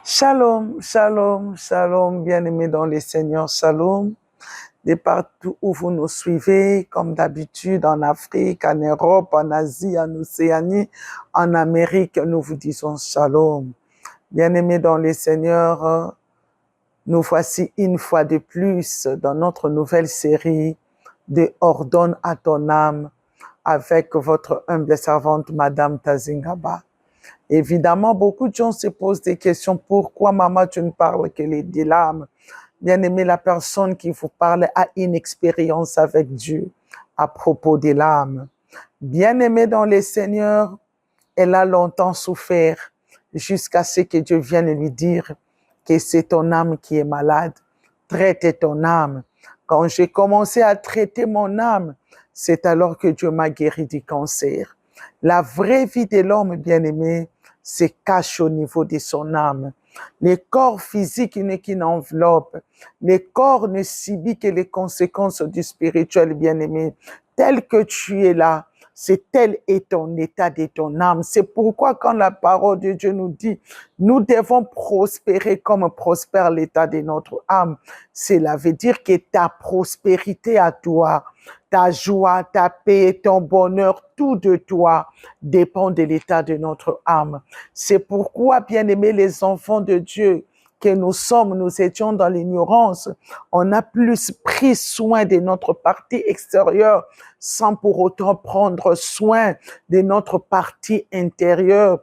Shalom, shalom, shalom, bien-aimés dans les Seigneurs, shalom. De partout où vous nous suivez, comme d'habitude, en Afrique, en Europe, en Asie, en Océanie, en Amérique, nous vous disons shalom. Bien-aimés dans les Seigneurs, nous voici une fois de plus dans notre nouvelle série de Ordonne à ton âme avec votre humble servante, Madame Tazingaba. Évidemment, beaucoup de gens se posent des questions. Pourquoi, maman, tu ne parles que de l'âme? Bien-aimé, la personne qui vous parle a une expérience avec Dieu à propos de l'âme. Bien-aimée dans les Seigneurs, elle a longtemps souffert jusqu'à ce que Dieu vienne lui dire que c'est ton âme qui est malade. Traite ton âme. Quand j'ai commencé à traiter mon âme, c'est alors que Dieu m'a guéri du cancer. La vraie vie de l'homme, bien-aimé, se cache au niveau de son âme. Le corps physique n'est qu'une enveloppe. Le corps ne subit que les conséquences du spirituel, bien-aimé. Tel que tu es là, c'est tel est ton état de ton âme. C'est pourquoi quand la parole de Dieu nous dit, nous devons prospérer comme prospère l'état de notre âme. Cela veut dire que ta prospérité à toi, ta joie, ta paix, ton bonheur, tout de toi dépend de l'état de notre âme. C'est pourquoi, bien-aimés, les enfants de Dieu que nous sommes, nous étions dans l'ignorance, on a plus pris soin de notre partie extérieure sans pour autant prendre soin de notre partie intérieure.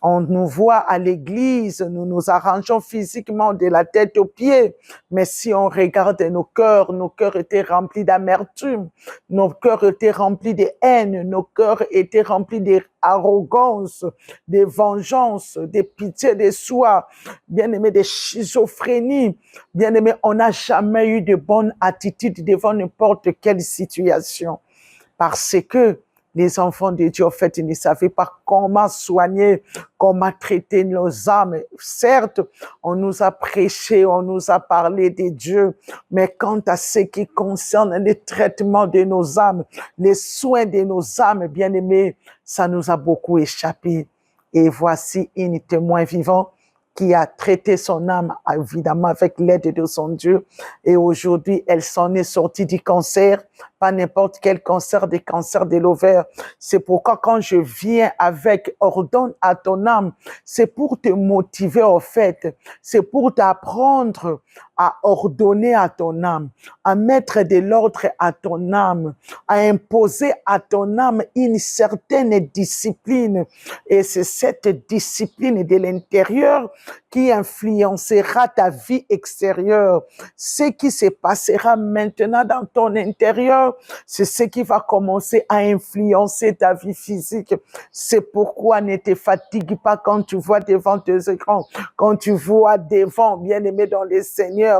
On nous voit à l'église, nous nous arrangeons physiquement de la tête aux pieds, mais si on regarde nos cœurs étaient remplis d'amertume, nos cœurs étaient remplis de haine, nos cœurs étaient remplis d'arrogance, de vengeance, de pitié de soi, bien-aimé, de schizophrénie. Bien-aimé, on n'a jamais eu de bonne attitude devant n'importe quelle situation. Parce que les enfants de Dieu, en fait, ils ne savaient pas comment soigner, comment traiter nos âmes. Certes, on nous a prêché, on nous a parlé de Dieu, mais quant à ce qui concerne le traitement de nos âmes, les soins de nos âmes, bien-aimés, ça nous a beaucoup échappé. Et voici une témoin vivant qui a traité son âme, évidemment, avec l'aide de son Dieu. Et aujourd'hui, elle s'en est sortie du cancer, pas n'importe quel cancer, des cancers de l'ovaire. C'est pourquoi quand je viens avec ordonne à ton âme, c'est pour te motiver au fait, c'est pour t'apprendre à ordonner à ton âme, à mettre de l'ordre à ton âme, à imposer à ton âme une certaine discipline. Et c'est cette discipline de l'intérieur qui influencera ta vie extérieure. Ce qui se passera maintenant dans ton intérieur, c'est ce qui va commencer à influencer ta vie physique. C'est pourquoi ne te fatigue pas quand tu vois devant tes écrans, quand tu vois devant, bien-aimé dans les Seigneurs,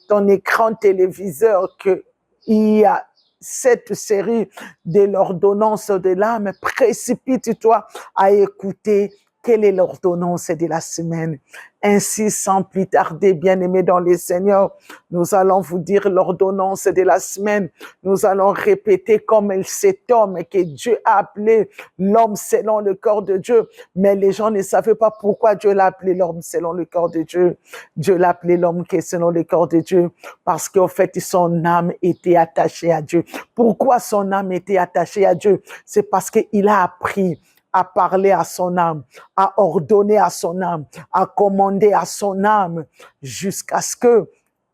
ton écran téléviseur, qu'il y a cette série de l'ordonnance de l'âme. Précipite-toi à écouter quelle est l'ordonnance de la semaine. Ainsi, sans plus tarder, bien-aimés dans les Seigneurs, nous allons vous dire l'ordonnance de la semaine. Nous allons répéter comme cet homme que Dieu a appelé l'homme selon le corps de Dieu. Mais les gens ne savaient pas pourquoi Dieu l'a appelé l'homme selon le corps de Dieu. Dieu l'a appelé l'homme qui est selon le corps de Dieu parce qu'en fait, son âme était attachée à Dieu. Pourquoi son âme était attachée à Dieu? C'est parce qu'il a appris à parler à son âme, à ordonner à son âme, à commander à son âme, jusqu'à ce que,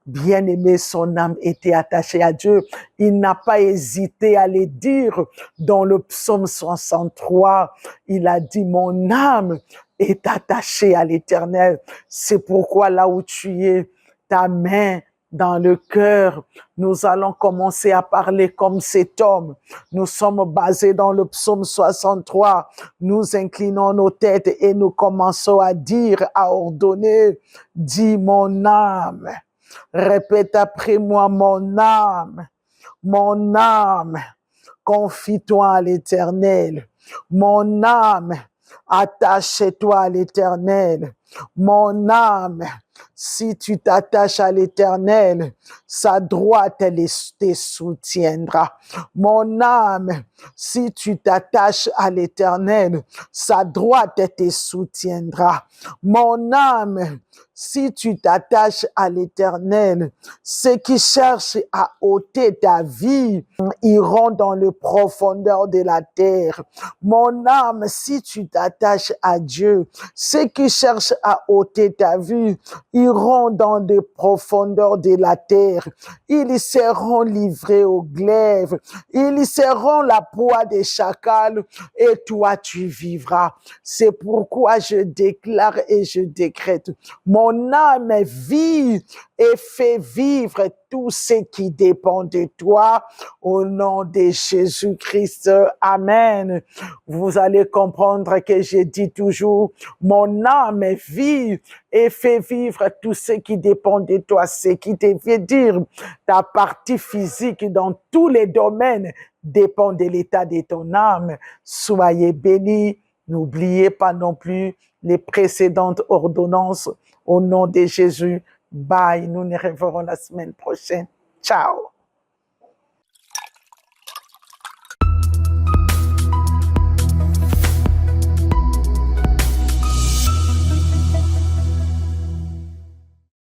bien aimé, son âme était attachée à Dieu. Il n'a pas hésité à le dire dans le psaume 63. Il a dit, mon âme est attachée à l'Éternel. C'est pourquoi là où tu es, ta main dans le cœur, nous allons commencer à parler comme cet homme. Nous sommes basés dans le psaume 63. Nous inclinons nos têtes et nous commençons à dire, à ordonner, dis mon âme. Répète après moi, mon âme, confie-toi à l'Éternel. Mon âme, attache-toi à l'Éternel. Mon âme, si tu t'attaches à l'Éternel, sa droite te soutiendra. Mon âme, si tu t'attaches à l'Éternel, sa droite te soutiendra. Mon âme, si tu t'attaches à l'Éternel, ceux qui cherchent à ôter ta vie iront dans les profondeurs de la terre. Mon âme, si tu t'attaches à Dieu, ceux qui cherchent à ôter ta vie iront dans les profondeurs de la terre. Ils seront livrés au glaive. Ils seront la proie des chacals et toi tu vivras. C'est pourquoi je déclare et je décrète, mon âme vit et fait vivre tout ce qui dépend de toi au nom de Jésus-Christ. Amen. Vous allez comprendre que je dis toujours, mon âme vit et fait vivre tout ce qui dépend de toi, ce qui te veut dire ta partie physique dans tous les domaines dépend de l'état de ton âme. Soyez bénis. N'oubliez pas non plus les précédentes ordonnances. Au nom de Jésus, bye. Nous nous reverrons la semaine prochaine. Ciao.